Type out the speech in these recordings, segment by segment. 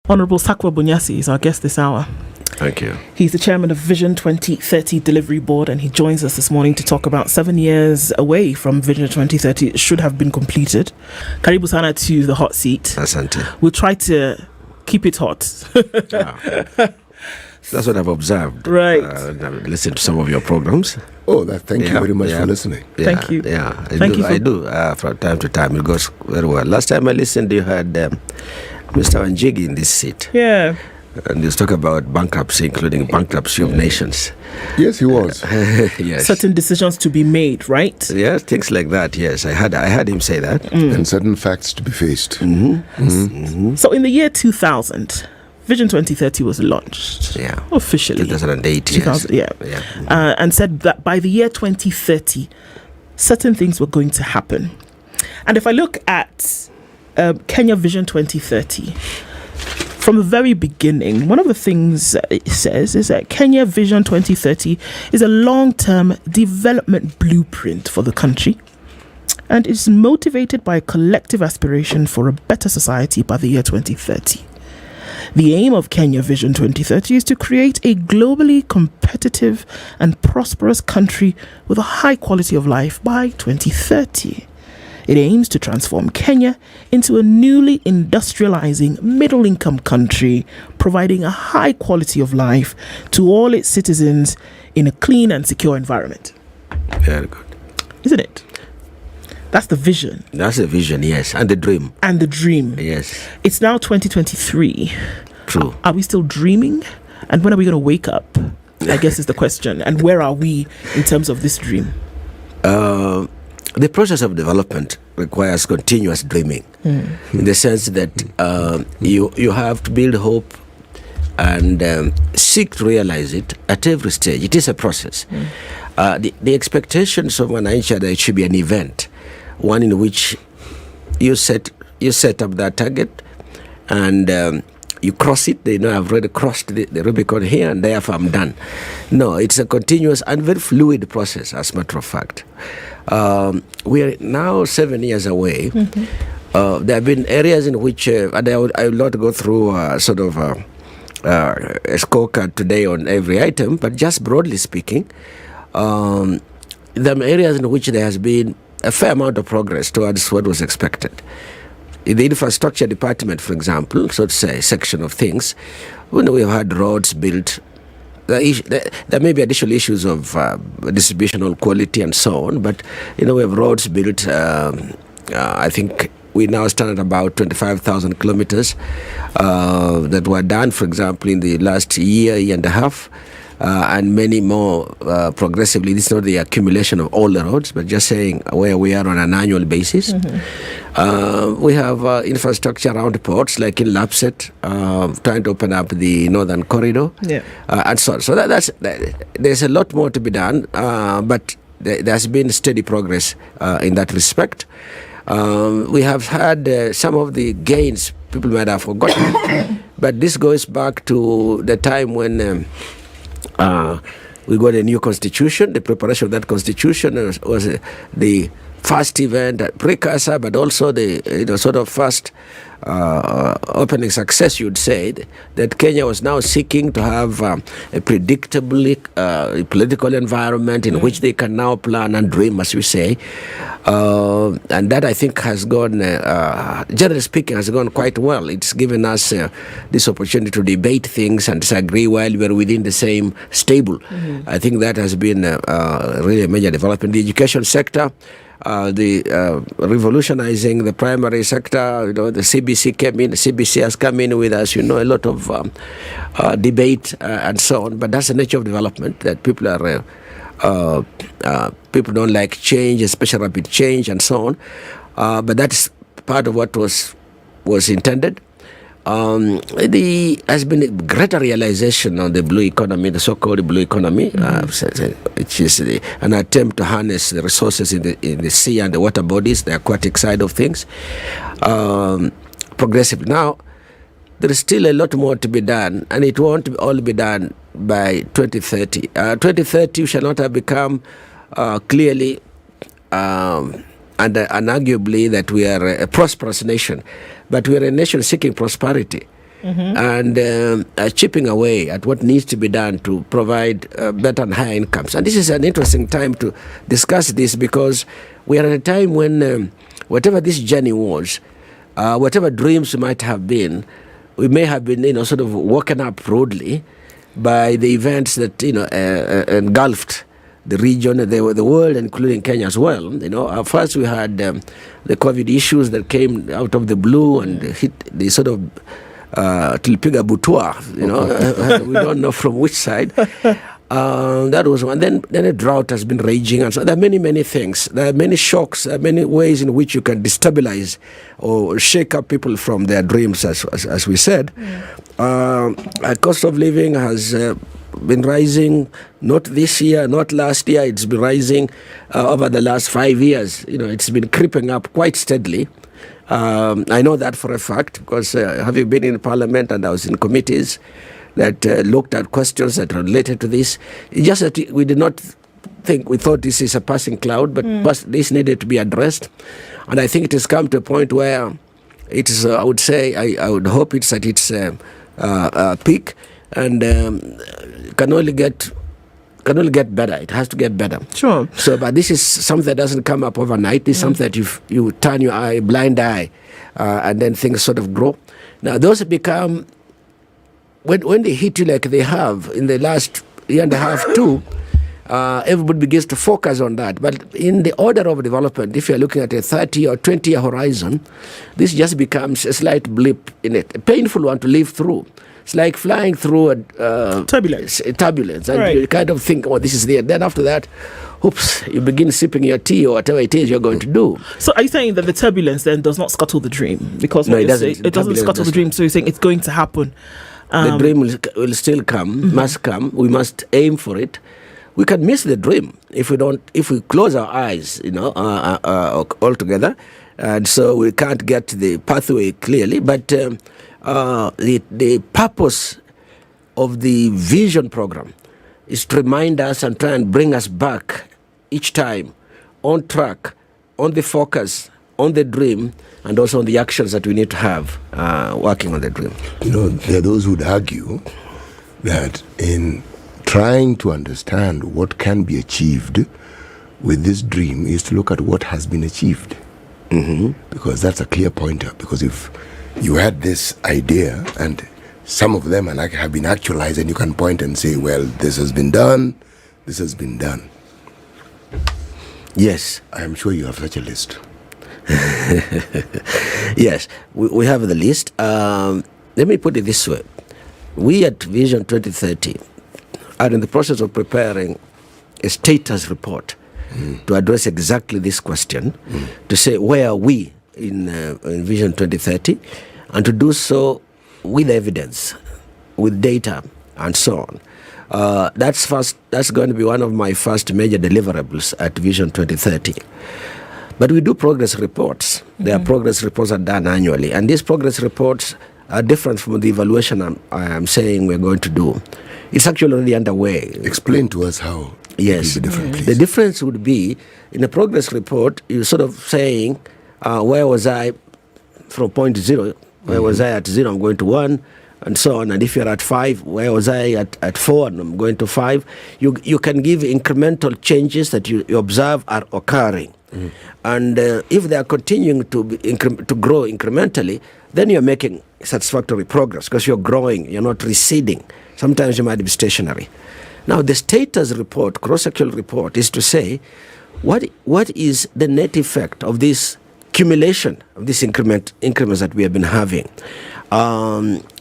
Honorable Sakwa Bunyasi is our guest this hour. Thank you. He's the chairman of Vision 2030 Delivery Board, and he joins us this morning to talk about 7 years away from Vision 2030. It should have been completed. Karibu sana to the hot seat. Asante. We'll try to keep it hot. That's what I've observed. Right. I've listened to some of your programs. Oh, thank you very much for listening. Thank you. Yeah, I do. From time to time, it goes very well. Last time I listened, you had Mr. Wanjigi in this seat. Yeah. And he was talking about bankruptcy, including bankruptcy of nations. Yes, he was. Yes. Certain decisions to be made, right? Yeah, things like that, yes. I heard him say that. And certain facts to be faced. So in the year 2000, Vision 2030 was launched. Yeah. Officially. 2008, 2000, yes. Yeah. And said that by the year 2030, certain things were going to happen. And if I look at Kenya Vision 2030, from the very beginning, one of the things it says is that Kenya Vision 2030 is a long-term development blueprint for the country, and is motivated by a collective aspiration for a better society by the year 2030. The aim of Kenya Vision 2030 is to create a globally competitive and prosperous country with a high quality of life by 2030. It aims to transform Kenya into a newly industrializing middle-income country, providing a high quality of life to all its citizens in a clean and secure environment. Very good. Isn't it? That's the vision. That's the vision, yes. And the dream. And the dream. Yes. It's now 2023. True. Are we still dreaming? And when are we going to wake up? I guess is the question. And where are we in terms of this dream? The process of development requires continuous dreaming, in the sense that you have to build hope and seek to realize it at every stage. It is a process. The expectations of Wananchi are that it should be an event, one in which you set up that target and you cross it. I've already crossed the Rubicon here and therefore I'm done. No, it's a continuous and very fluid process, as a matter of fact. We are now 7 years away. There have been areas in which, and I will not go through a scorecard today on every item, but just broadly speaking, there are areas in which there has been a fair amount of progress towards what was expected. In the infrastructure department, for example, so to say, section of things, we've had roads built. There may be additional issues of distributional quality and so on, but we have roads built. I think we now stand at about 25,000 kilometers that were done, for example, in the last year and a half, and many more progressively. This is not the accumulation of all the roads, but just saying where we are on an annual basis. We have infrastructure around ports, like in Lapset, trying to open up the northern corridor, and so on. So there's a lot more to be done, but there's been steady progress in that respect. We have had some of the gains people might have forgotten, but this goes back to the time when we got a new constitution. The preparation of that constitution was the first event, precursor, but also the sort of first opening success, you'd say, that Kenya was now seeking to have a predictable political environment in which they can now plan and dream, as we say. And that, I think, has gone, generally speaking, has gone quite well. It's given us this opportunity to debate things and disagree while we're within the same stable. I think that has been really a major development. The education sector, revolutionizing the primary sector, the CBC came in. The CBC has come in with, as you know, a lot of debate and so on. But that's the nature of development, that people are people don't like change, especially rapid change and so on. But that's part of what was intended. There has been a greater realization on the blue economy, the so-called blue economy, which is an attempt to harness the resources in the sea and the water bodies, the aquatic side of things, progressively. Now, there is still a lot more to be done, and it won't all be done by 2030. 2030 shall not have become clearly and unarguably that we are a prosperous nation, but we are a nation seeking prosperity. and chipping away at what needs to be done to provide better and higher incomes. And this is an interesting time to discuss this, because we are at a time when whatever this journey was, whatever dreams might have been, we may have been, sort of woken up broadly by the events that, engulfed the region, the world, including Kenya as well. First we had the COVID issues that came out of the blue and hit the sort of Tilpiga Butua, we don't know from which side. That was one. Then a drought has been raging, and so there are many things. There are many shocks. There are many ways in which you can destabilize or shake up people from their dreams, as we said. Cost of living has been rising, not this year, not last year. It's been rising over the last 5 years. It's been creeping up quite steadily. I know that for a fact, because having been in Parliament and I was in committees that looked at questions that are related to this. It's just that we did not we thought this is a passing cloud, but this needed to be addressed. And I think it has come to a point where it is, I would say, I would hope it's at its peak, and can only get better. It has to get better. Sure. So, but this is something that doesn't come up overnight. It's something that you turn your blind eye, and then things sort of grow. Now, those become, when they hit you like they have in the last year and a half, too, everybody begins to focus on that. But in the order of development, if you're looking at a 30 or 20-year horizon, this just becomes a slight blip in it, a painful one to live through. It's like flying through a turbulence. And right. You kind of think, this is there. Then after that, oops, you begin sipping your tea or whatever it is you're going to do. So are you saying that the turbulence then does not scuttle the dream? Because no, it doesn't. It doesn't scuttle the dream, so you're saying it's going to happen. The dream will still come, must come. We must aim for it. We can miss the dream if we close our eyes, altogether, and so we can't get the pathway clearly. But the purpose of the vision program is to remind us and try and bring us back each time on track, on the focus, on the dream, and also on the actions that we need to have working on the dream. There are those who would argue that in trying to understand what can be achieved with this dream is to look at what has been achieved. Because that's a clear pointer. Because if you had this idea and some of them have been actualized, and you can point and say, well, this has been done, this has been done. Yes. I am sure you have such a list. Yes, we have the list. Let me put it this way. We at Vision 2030 are in the process of preparing a status report to address exactly this question, to say where are we in Vision 2030, and to do so with evidence, with data, and so on. That's going to be one of my first major deliverables at Vision 2030. But we do progress reports. There are progress reports that are done annually, and these progress reports are different from the evaluation I am saying we're going to do. It's actually already underway. Explain to us how. Yes. It will be different, please. The difference would be, in a progress report, you're sort of saying, where was I from point 0? Where was I at 0? I'm going to 1, and so on. And if you're at 5, where was I at 4? And I'm going to 5. You can give incremental changes that you observe are occurring. And if they are continuing to grow incrementally, then you're making satisfactory progress, because you're growing, you're not receding. Sometimes you might be stationary. Now, the status report, cross-sectoral report, is to say, what is the net effect of this accumulation of these increments that we have been having?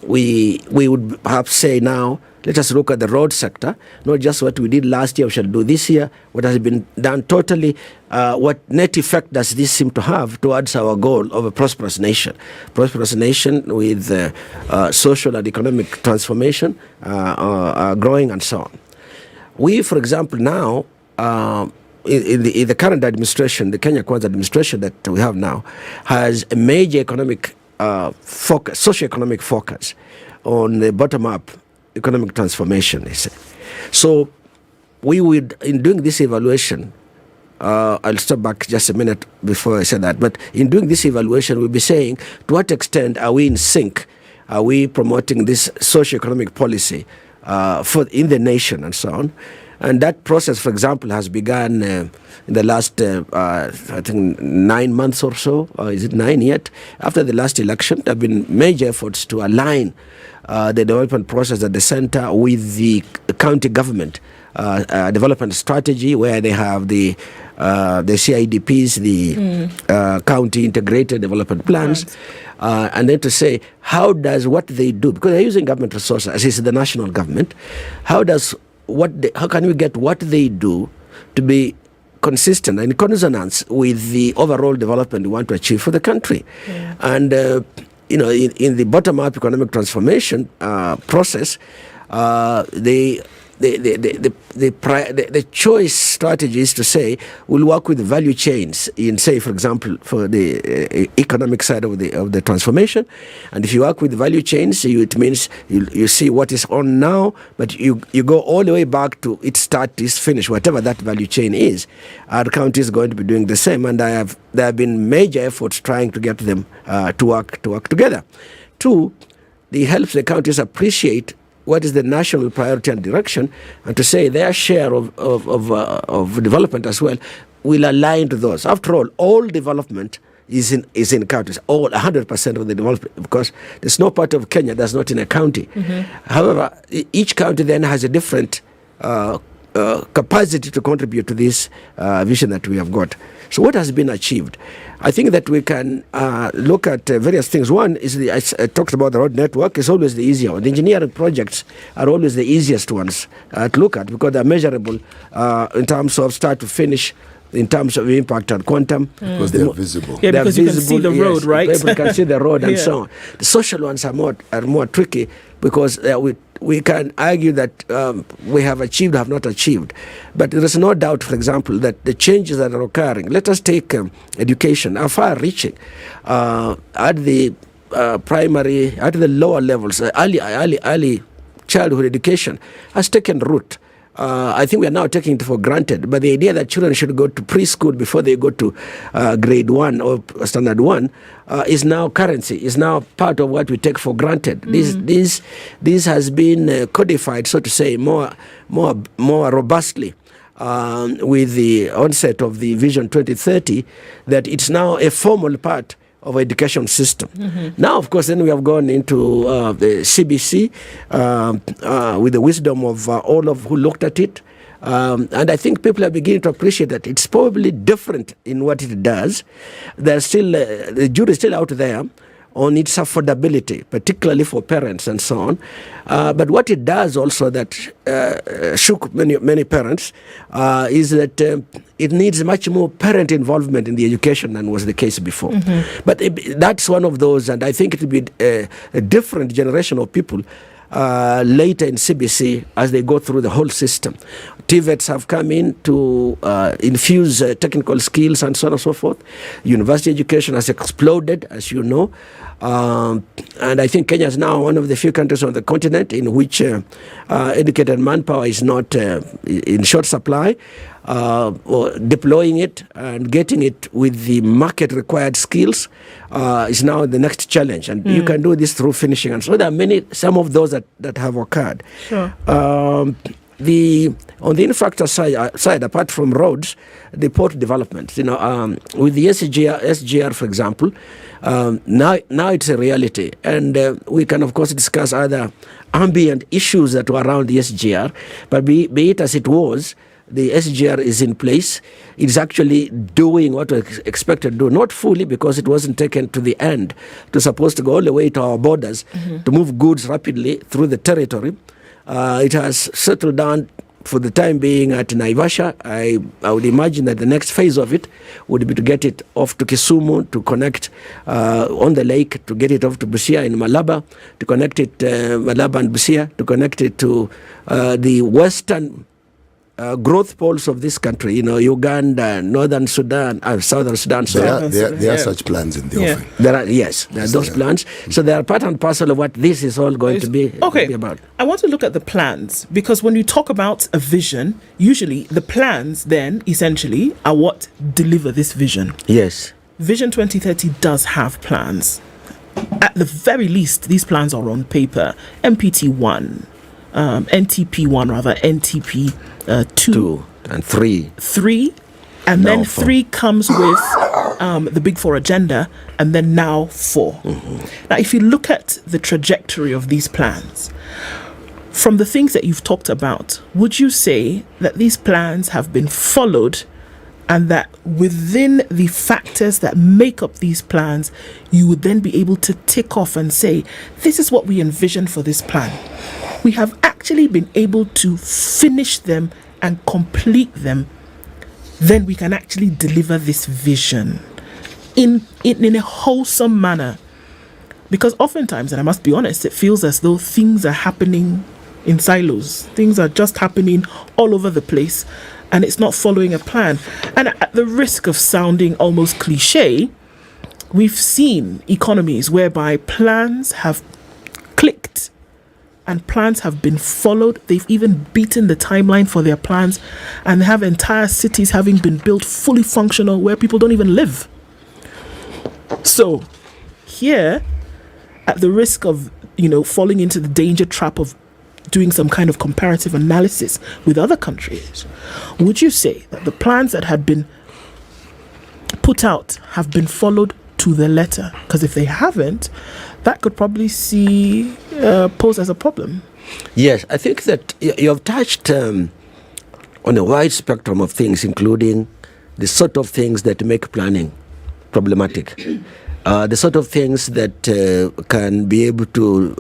We would perhaps say now, let us look at the road sector, not just what we did last year, we shall do this year, what has been done totally, what net effect does this seem to have towards our goal of a prosperous nation with social and economic transformation, growing and so on. We, for example, now, in the current administration, the Kenya Kwanza administration that we have now, has a major economic focus, socio-economic focus on the bottom-up economic transformation, they say. So we would, in doing this evaluation, I'll step back just a minute before I say that, but in doing this evaluation, we'll be saying, to what extent are we in sync are we promoting this socio-economic policy in the nation and so on. And that process, for example, has begun in the last, I think, 9 months or so. Is it 9 yet? After the last election, there have been major efforts to align the development process at the center with the county government development strategy, where they have the CIDPs, the county integrated development plans, and then to say how does what they do, because they're using government resources, as is the national government, how can we get what they do to be consistent and in consonance with the overall development we want to achieve for the country. And in the bottom-up economic transformation process, the choice strategy is to say we'll work with value chains in, say, for example, for the economic side of the transformation. And if you work with value chains, it means you see what is on now, but you go all the way back to its start, its finish, whatever that value chain is. Our county is going to be doing the same, and there have been major efforts trying to get them to work together. Two, it helps the counties appreciate what is the national priority and direction, and to say their share of development as well will align to those. After all development is in counties, all 100% of the development, because there's no part of Kenya that's not in a county. However, each county then has a different capacity to contribute to this vision that we have got. So what has been achieved? I think that we can look at various things. One is, I talked about the road network, is always the easier one. The engineering projects are always the easiest ones to look at, because they're measurable in terms of start to finish, in terms of impact and quantum. Because they are visible. Yeah, because you can see the road, right? People can see the road and so on. The social ones are more tricky, because we can argue that we have achieved, have not achieved. But there is no doubt, for example, that the changes that are occurring, let us take education, are far-reaching at the primary, at the lower levels. Early childhood education has taken root. I think we are now taking it for granted, but the idea that children should go to preschool before they go to grade 1 or standard 1 is now currency, is now part of what we take for granted. This has been codified, so to say, more robustly with the onset of the Vision 2030, that it's now a formal part of our education system. Now, of course, then we have gone into the CBC with the wisdom of all of who looked at it. And I think people are beginning to appreciate that it's probably different in what it does. There's still, the jury is still out there on its affordability, particularly for parents and so on. But what it does also that shook many parents is that it needs much more parent involvement in the education than was the case before. But that's one of those, and I think it will be a different generation of people later in CBC as they go through the whole system. TVETs have come in to infuse technical skills and so on and so forth. University education has exploded, as you know. And I think Kenya is now one of the few countries on the continent in which educated manpower is not in short supply. Or deploying it and getting it with the market required skills is now the next challenge. And you can do this through finishing. And so there are some of those that have occurred. Sure. On the infrastructure side, apart from roads, the port development, with the SGR, for example, now it's a reality. And we can, of course, discuss other ambient issues that were around the SGR, but be it as it was, the SGR is in place. It's actually doing what we expected to do, not fully because it wasn't taken to the end. It was supposed to go all the way to our borders to move goods rapidly through the territory. It has settled down for the time being at Naivasha. I would imagine that the next phase of it would be to get it off to Kisumu, to connect on the lake, to get it off to Busia in Malaba, to connect it, Malaba and Busia, to connect it to the western growth poles of this country, Uganda, Northern Sudan, Southern Sudan. So there are such plans in the offing. There are those plans. So they are part and parcel of what this is all going to be about. I want to look at the plans, because when you talk about a vision, usually the plans then essentially are what deliver this vision. Yes. Vision 2030 does have plans. at the very least, these plans are on paper. MPT1, NTP1 rather, NTP 2 and 3. 3, and now then 4. 3 comes with the Big Four agenda, and then now 4. Now, if you look at the trajectory of these plans, from the things that you've talked about, would you say that these plans have been followed, and that within the factors that make up these plans, you would then be able to tick off and say, this is what we envisioned for this plan? We have actually been able to finish them and complete them. Then we can actually deliver this vision in a wholesome manner. Because oftentimes, and I must be honest, it feels as though things are happening in silos. Things are just happening all over the place, and it's not following a plan. And at the risk of sounding almost cliche, we've seen economies whereby plans have clicked and plans have been followed. They've even beaten the timeline for their plans, and they have entire cities having been built fully functional where people don't even live. So here, at the risk of, falling into the danger trap of doing some kind of comparative analysis with other countries, would you say that the plans that had been put out have been followed to the letter? Because if they haven't, that could probably pose as a problem. Yes, I think that you have touched on a wide spectrum of things, including the sort of things that make planning problematic, the sort of things that can be able to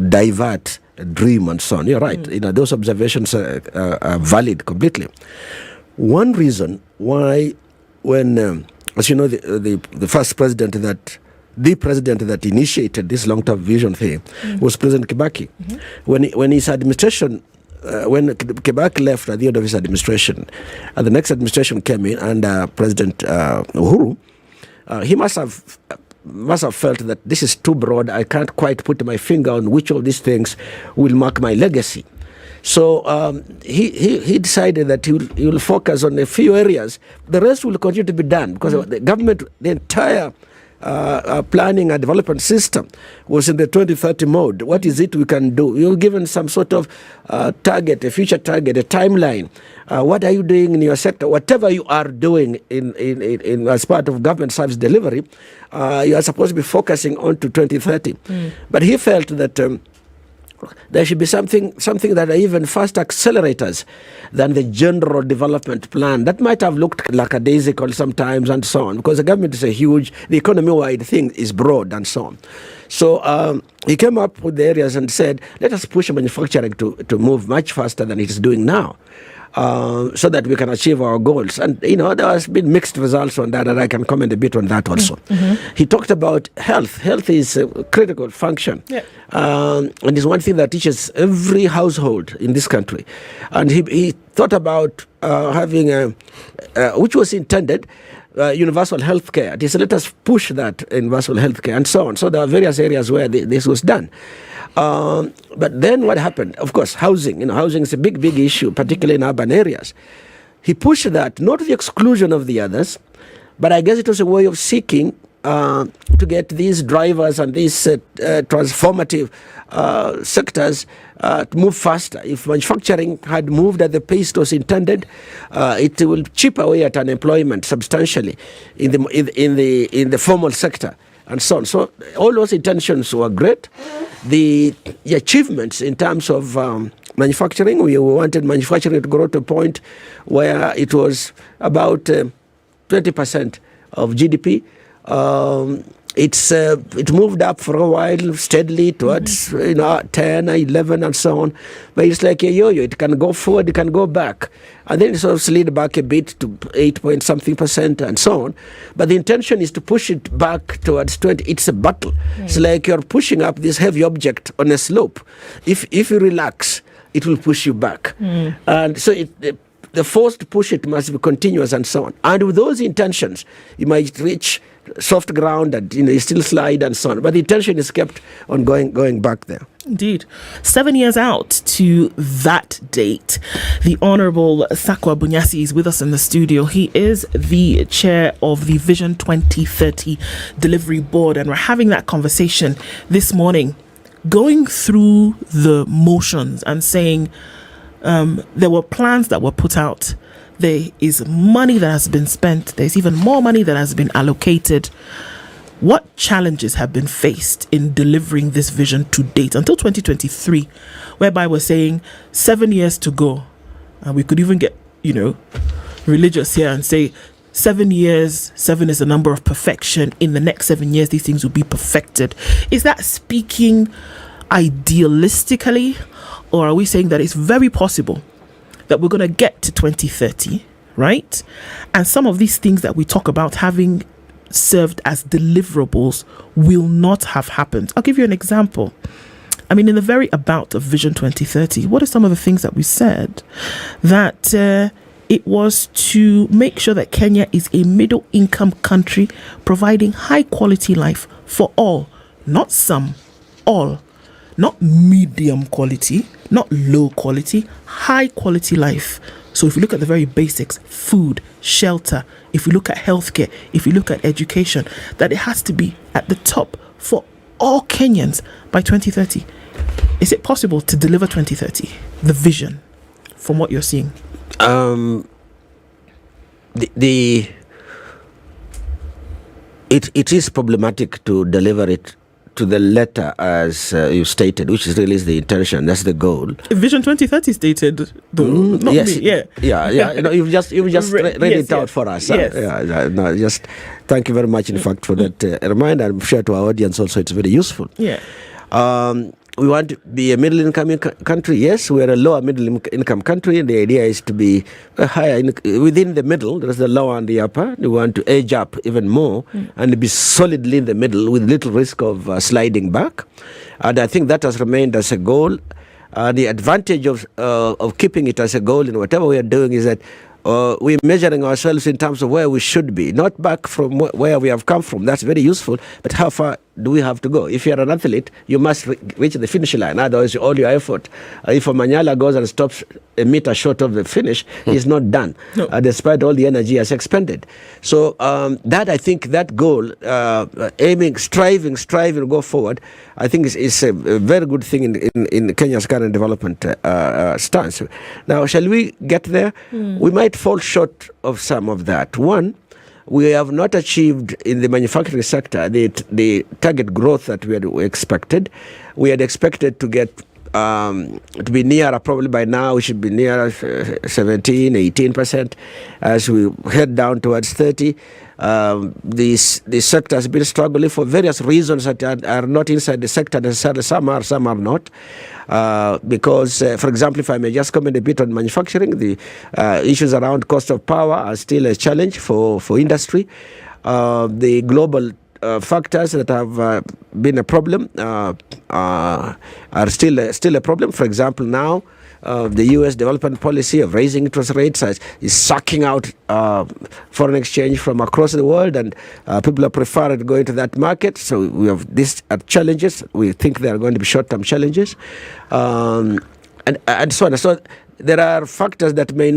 divert a dream and so on. You're right. Those observations are valid completely. One reason why, when, as you know, the first president that initiated this long-term vision thing was President Kibaki. When his administration, when Kibaki left at the end of his administration, and the next administration came in under President Uhuru, he must have felt that this is too broad. I can't quite put my finger on which of these things will mark my legacy. So he decided that he will focus on a few areas. The rest will continue to be done, because the government, the entire planning and development system was in the 2030 mode. What is it we can do? You're given some sort of target, a future target, a timeline. What are you doing in your sector? Whatever you are doing in as part of government service delivery, you are supposed to be focusing on to 2030. But he felt that there should be something that are even faster accelerators than the general development plan. That might have looked lackadaisical sometimes and so on, because the government is the economy-wide thing is broad and so on. So he came up with the areas and said, let us push manufacturing to move much faster than it is doing now, so that we can achieve our goals. And, there has been mixed results on that, and I can comment a bit on that also. He talked about health. Health is a critical function. And it's one thing that teaches every household in this country. And he thought about having which was intended, universal health care. He said, let us push that universal health care and so on. So there are various areas where this was done. But then what happened? Of course, housing. Housing is a big issue, particularly in urban areas. He pushed that, not to the exclusion of the others, but I guess it was a way of seeking to get these drivers and these transformative sectors to move faster. If manufacturing had moved at the pace it was intended, it will chip away at unemployment substantially in the formal sector and so on. So all those intentions were great. The achievements in terms of manufacturing, we wanted manufacturing to grow to a point where it was about 20% of GDP. It moved up for a while steadily towards 10, 11 and so on. But it's like a yo-yo. It can go forward, it can go back. And then it sort of slid back a bit to 8-point-something% and so on. But the intention is to push it back towards 20. It's a battle. It's like you're pushing up this heavy object on a slope. If you relax, it will push you back. And so the force to push it must be continuous and so on. And with those intentions, you might reach soft ground and you still slide and so on. But the intention is kept on going back there. Indeed. 7 years out to that date, the Honourable Sakwa Bunyasi is with us in the studio. He is the chair of the Vision 2030 Delivery Board, and we're having that conversation this morning, going through the motions and saying there were plans that were put out. There is money that has been spent. There's even more money that has been allocated. What challenges have been faced in delivering this vision to date until 2023, whereby we're saying 7 years to go? And we could even get, religious here and say 7 years, 7 is the number of perfection. In the next 7 years, these things will be perfected. Is that speaking idealistically, or are we saying that it's very possible that we're going to get to 2030, right? And some of these things that we talk about having served as deliverables will not have happened. I'll give you an example. In the very about of Vision 2030, what are some of the things that we said? That it was to make sure that Kenya is a middle income country providing high quality life for all, not some, all. Not medium quality, not low quality, high quality life. So if you look at the very basics, food, shelter, if you look at healthcare, if you look at education, that it has to be at the top for all Kenyans by 2030. Is it possible to deliver 2030, the vision, from what you're seeing? It is problematic to deliver it to the letter as you stated, which is really the intention. That's the goal. Vision 2030 stated, though. Not yes, me. Yeah. You've just read it out for us. Yes. Just thank you very much, in fact, for that reminder. I'm sure to our audience also it's very useful. Yeah. We want to be a middle-income country. Yes, we're a lower middle-income country. The idea is to be higher within the middle. There's the lower and the upper. We want to edge up even more and be solidly in the middle with little risk of sliding back. And I think that has remained as a goal. The advantage of keeping it as a goal in whatever we are doing is that we're measuring ourselves in terms of where we should be, not back from where we have come from. That's very useful, but how far do we have to go? If you're an athlete, you must reach the finish line. Otherwise, all your effort. If a Manyala goes and stops a meter short of the finish, he's not done, despite all the energy has expended. So that, I think, that goal, aiming, striving to go forward, I think is a very good thing in Kenya's current development stance. Now, shall we get there? We might fall short of some of that. One, we have not achieved in the manufacturing sector the target growth that we had expected. We had expected to get to be nearer, probably by now we should be nearer 17, 18%. As we head down towards 30, the sector has been struggling for various reasons that are not inside the sector necessarily. Some are not. Because, for example, if I may just comment a bit on manufacturing, the issues around cost of power are still a challenge for industry. The global factors that have been a problem are still a problem. For example, now the U.S. development policy of raising interest rates is sucking out foreign exchange from across the world, and people are preferring to go into that market. So we have these challenges. We think they are going to be short-term challenges, and so on. So there are factors that may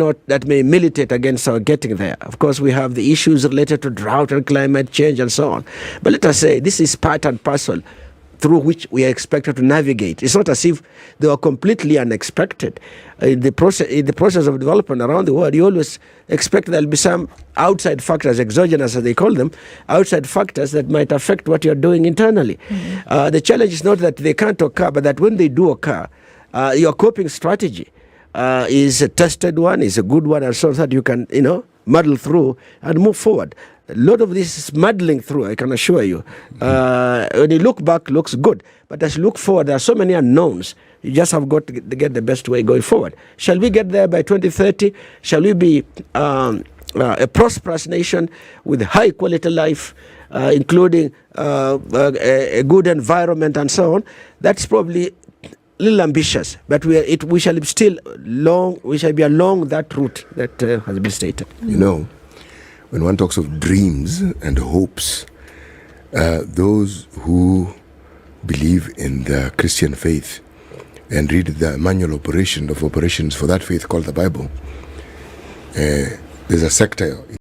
militate against our getting there. Of course, we have the issues related to drought and climate change and so on. But let us say this is part and parcel through which we are expected to navigate. It's not as if they were completely unexpected. In the process of development around the world, you always expect there will be some outside factors, exogenous as they call them, outside factors that might affect what you're doing internally. The challenge is not that they can't occur, but that when they do occur, your coping strategy is a tested one, is a good one, and so that you can, muddle through and move forward. A lot of this is muddling through, I can assure you. When you look back, looks good. But as you look forward, there are so many unknowns. You just have got to get the best way going forward. Shall we get there by 2030? Shall we be a prosperous nation with high quality life, including a good environment and so on? That's probably a little ambitious, but we shall be along that route that has been stated. When one talks of dreams and hopes, those who believe in the Christian faith and read the manual of operations for that faith called the Bible, there's a sector